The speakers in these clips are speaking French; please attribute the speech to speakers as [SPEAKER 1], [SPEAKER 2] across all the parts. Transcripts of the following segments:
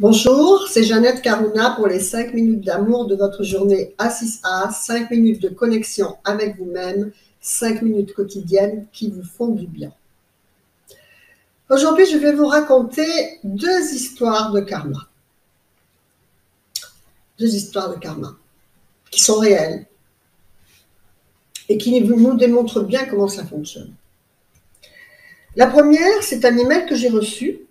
[SPEAKER 1] Bonjour, c'est Jeannette Karuna pour les 5 minutes d'amour de votre journée A6A, 5 minutes de connexion avec vous-même, 5 minutes quotidiennes qui vous font du bien. Aujourd'hui, je vais vous raconter deux histoires de karma. Deux histoires de karma qui sont réelles et qui nous démontrent bien comment ça fonctionne. La première, c'est un email que j'ai reçu.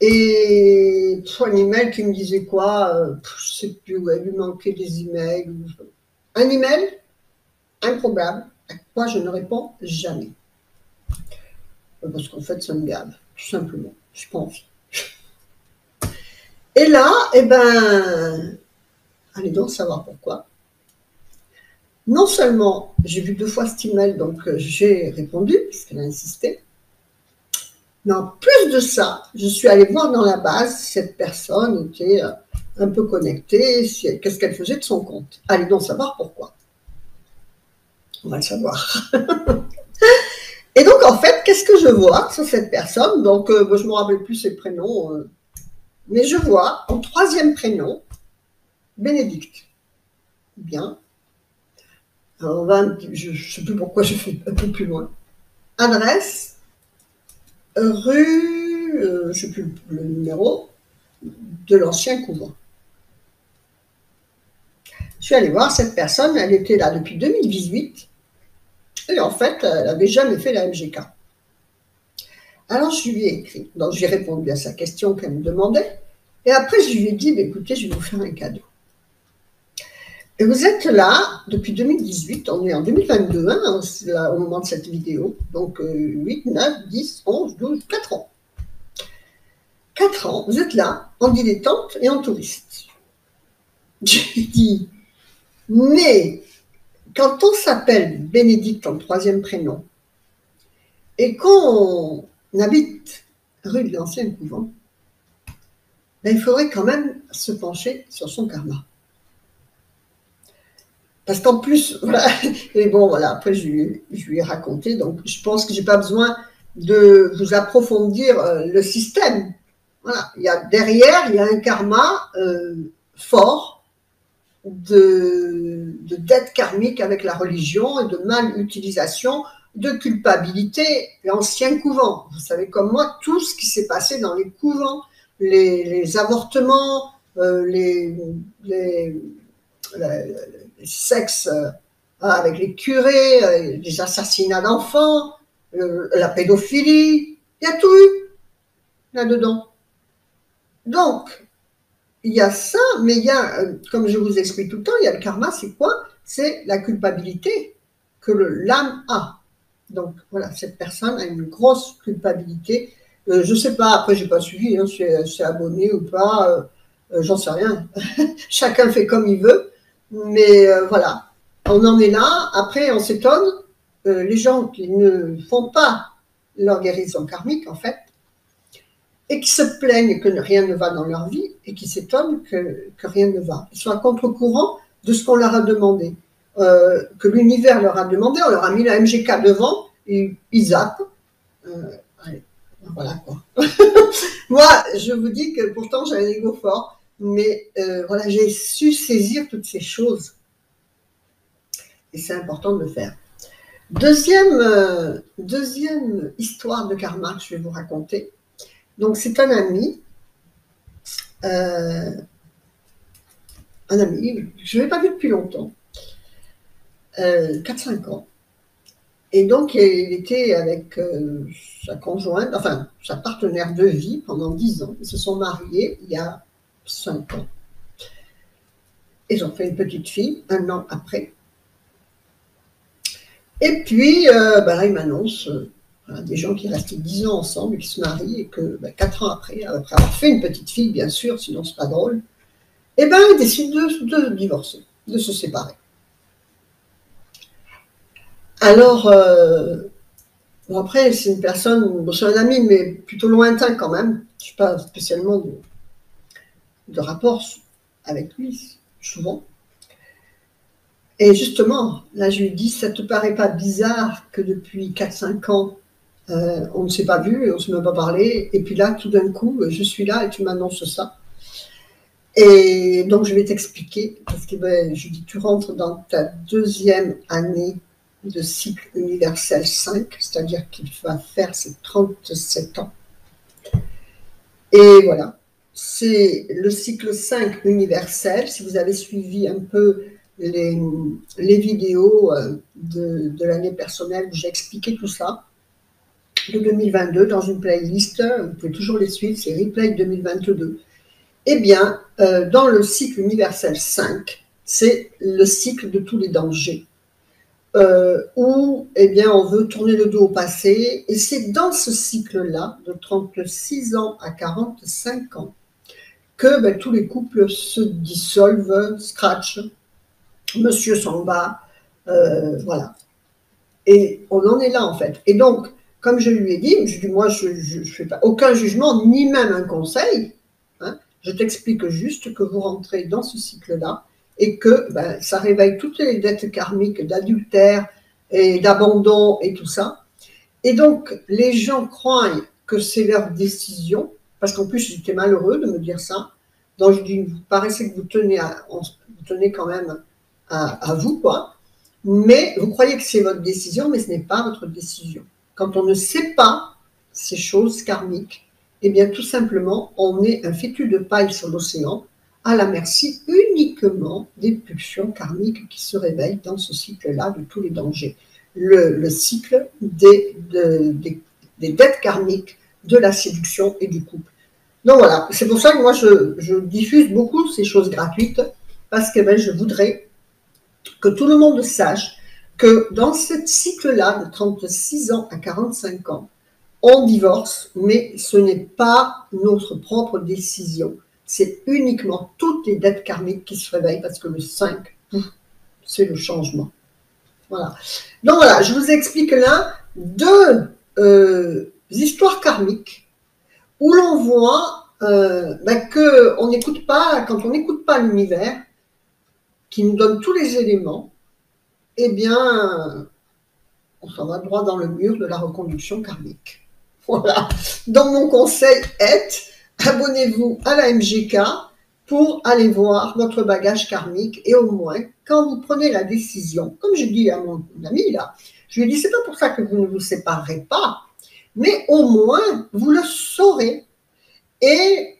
[SPEAKER 1] Et un email qui me disait quoi, je ne sais plus, ouais, il lui manquait des emails. Un email improbable à quoi je ne réponds jamais. Parce qu'en fait, ça me gave, tout simplement, je pense. Et là, allez donc savoir pourquoi. Non seulement j'ai vu 2 fois cet email, donc j'ai répondu, puisqu'elle a insisté, mais en plus de ça, je suis allée voir dans la base si cette personne était un peu connectée, qu'est-ce qu'elle faisait de son compte. Allez donc savoir pourquoi. On va le savoir. Et donc, en fait, qu'est-ce que je vois sur cette personne? Donc, je ne me rappelle plus ses prénoms, mais je vois en 3e prénom, Bénédicte. Bien. Alors, je ne sais plus pourquoi je fais un peu plus loin. Adresse, rue, je ne sais plus le numéro, de l'ancien couvent. Je suis allée voir cette personne, elle était là depuis 2018, et en fait, elle n'avait jamais fait la MGK. Alors, je lui ai écrit, donc j'ai répondu à sa question qu'elle me demandait, et après, je lui ai dit, écoutez, je vais vous faire un cadeau. Et vous êtes là depuis 2018, on est en 2022, hein, au moment de cette vidéo, donc 8, 9, 10, 11, 12, 4 ans. 4 ans, vous êtes là, en dilettante et en touriste. J'ai dit, mais quand on s'appelle Bénédicte en 3e prénom, et qu'on habite rue de l'Ancien Couvent, il faudrait quand même se pencher sur son karma. Parce qu'en plus, voilà, et bon, voilà, après je lui ai raconté, donc je pense que je n'ai pas besoin de vous approfondir le système. Voilà, derrière, il y a un karma fort de dette karmique avec la religion et de mal-utilisation, de culpabilité, l'ancien couvent. Vous savez comme moi, tout ce qui s'est passé dans les couvents, les avortements, les sexes avec les curés, les assassinats d'enfants, la pédophilie, il y a tout eu là-dedans. Donc, il y a ça, mais il y a, comme je vous explique tout le temps, il y a le karma, c'est quoi? C'est la culpabilité que l'âme a. Donc, voilà, cette personne a une grosse culpabilité. Je ne sais pas, après, je n'ai pas suivi, hein, si c'est abonné ou pas, j'en sais rien. Chacun fait comme il veut, mais voilà, on en est là. Après, on s'étonne, les gens qui ne font pas leur guérison karmique, en fait, et qui se plaignent que rien ne va dans leur vie et qui s'étonnent que rien ne va. Ils sont à contre-courant de ce qu'on leur a demandé, que l'univers leur a demandé. On leur a mis la MGK devant et ils zappent. Allez, voilà quoi. Moi, je vous dis que pourtant j'ai un ego fort, mais voilà, j'ai su saisir toutes ces choses et c'est important de le faire. Deuxième histoire de karma que je vais vous raconter. Donc, c'est un ami que je n'avais pas vu depuis longtemps, 4-5 ans. Et donc, il était avec sa conjointe, enfin, sa partenaire de vie pendant 10 ans. Ils se sont mariés il y a 5 ans. Ils ont fait une petite fille, 1 an après. Et puis, là, il m'annonce des gens qui restent 10 ans ensemble, qui se marient, et que 4 ans après avoir fait une petite fille, bien sûr, sinon c'est pas drôle, ils décident de divorcer, de se séparer. Alors, bon après, c'est une personne, bon, c'est un ami, mais plutôt lointain quand même. Je n'ai pas spécialement de rapport avec lui, souvent. Et justement, là, je lui dis, ça te paraît pas bizarre que depuis 4-5 ans, on ne s'est pas vu, on ne s'est même pas parlé, et puis là, tout d'un coup, je suis là et tu m'annonces ça. Et donc, je vais t'expliquer, parce que je dis, tu rentres dans ta deuxième année de cycle universel 5, c'est-à-dire qu'il va faire ses 37 ans. Et voilà, c'est le cycle 5 universel. Si vous avez suivi un peu les vidéos de l'année personnelle où j'ai expliqué tout ça, de 2022 dans une playlist, vous pouvez toujours les suivre, c'est Replay 2022. Eh bien, dans le cycle universel 5, c'est le cycle de tous les dangers, où eh bien, on veut tourner le dos au passé, et c'est dans ce cycle-là, de 36 ans à 45 ans, que tous les couples se dissolvent, scratch, monsieur s'en va, voilà. Et on en est là, en fait. Et donc, comme je lui ai dit, moi, je ne fais pas aucun jugement, ni même un conseil, hein, je t'explique juste que vous rentrez dans ce cycle-là, et que ça réveille toutes les dettes karmiques d'adultère et d'abandon et tout ça. Et donc, les gens croient que c'est leur décision, parce qu'en plus, j'étais malheureux de me dire ça. Donc, je dis, vous paraissez que vous tenez quand même à vous, quoi. Mais vous croyez que c'est votre décision, mais ce n'est pas votre décision. Quand on ne sait pas ces choses karmiques, eh bien, tout simplement, on est un fétu de paille sur l'océan, à la merci uniquement des pulsions karmiques qui se réveillent dans ce cycle-là de tous les dangers. Le cycle des dettes karmiques, de la séduction et du couple. Donc voilà, c'est pour ça que moi je diffuse beaucoup ces choses gratuites, parce que je voudrais que tout le monde sache que dans ce cycle-là, de 36 ans à 45 ans, on divorce, mais ce n'est pas notre propre décision. C'est uniquement toutes les dettes karmiques qui se réveillent, parce que le 5, c'est le changement. Voilà. Donc voilà, je vous explique là deux histoires karmiques où l'on voit que on n'écoute pas, quand on n'écoute pas l'univers, qui nous donne tous les éléments, eh bien, on s'en va droit dans le mur de la reconduction karmique. Voilà. Donc mon conseil est, abonnez-vous à la MGK pour aller voir votre bagage karmique, et au moins, quand vous prenez la décision, comme je dis à mon ami là, je lui ai dit, c'est pas pour ça que vous ne vous séparerez pas, mais au moins, vous le saurez. Et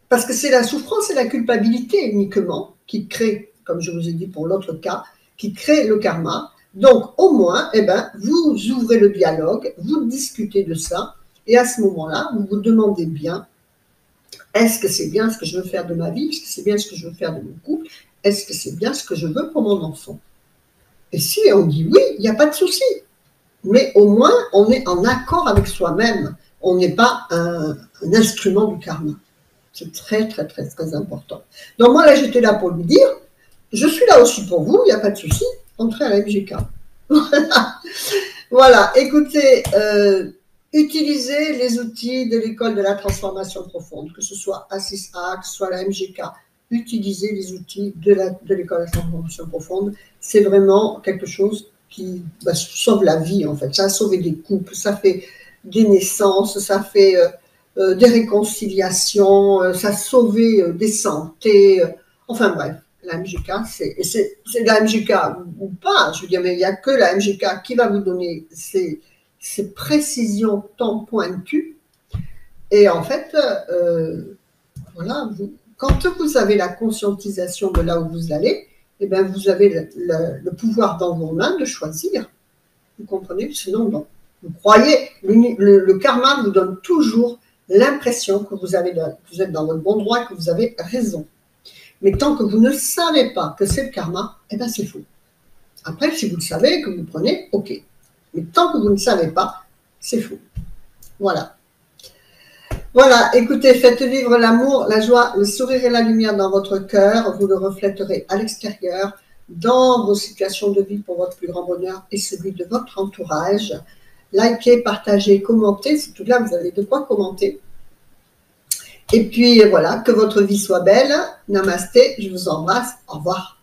[SPEAKER 1] parce que c'est la souffrance et la culpabilité uniquement qui créent, comme je vous ai dit pour l'autre cas, qui créent le karma. Donc, au moins, vous ouvrez le dialogue, vous discutez de ça, et à ce moment-là, vous vous demandez bien, est-ce que c'est bien ce que je veux faire de ma vie? Est-ce que c'est bien ce que je veux faire de mon couple? Est-ce que c'est bien ce que je veux pour mon enfant? Et si on dit oui, il n'y a pas de souci. Mais au moins, on est en accord avec soi-même. On n'est pas un instrument du karma. C'est très, très, très, très important. Donc moi, là, j'étais là pour lui dire, je suis là aussi pour vous, il n'y a pas de souci, entrez à la MGK. Voilà. Voilà, écoutez, utilisez les outils de l'école de la transformation profonde, que ce soit A6A, que ce soit la MGK. Utilisez les outils de l'école de la transformation profonde. C'est vraiment quelque chose qui sauve la vie, en fait. Ça a sauvé des couples, ça fait des naissances, ça fait des réconciliations, ça a sauvé des santé. Enfin bref, la MGK, c'est la MGK ou pas, je veux dire, mais il n'y a que la MGK qui va vous donner ces précisions tant pointues. Et en fait, voilà, quand vous avez la conscientisation de là où vous allez, eh bien, vous avez le pouvoir dans vos mains de choisir. Vous comprenez? Sinon, non. Vous croyez, le karma vous donne toujours l'impression que vous êtes dans votre bon droit, que vous avez raison. Mais tant que vous ne savez pas que c'est le karma, eh bien, c'est faux. Après, si vous le savez, que vous prenez, ok. Mais tant que vous ne savez pas, c'est faux. Voilà. Voilà, écoutez, faites vivre l'amour, la joie, le sourire et la lumière dans votre cœur. Vous le reflèterez à l'extérieur, dans vos situations de vie pour votre plus grand bonheur et celui de votre entourage. Likez, partagez, commentez. Surtout là, vous avez de quoi commenter. Et puis voilà, que votre vie soit belle. Namasté, je vous embrasse. Au revoir.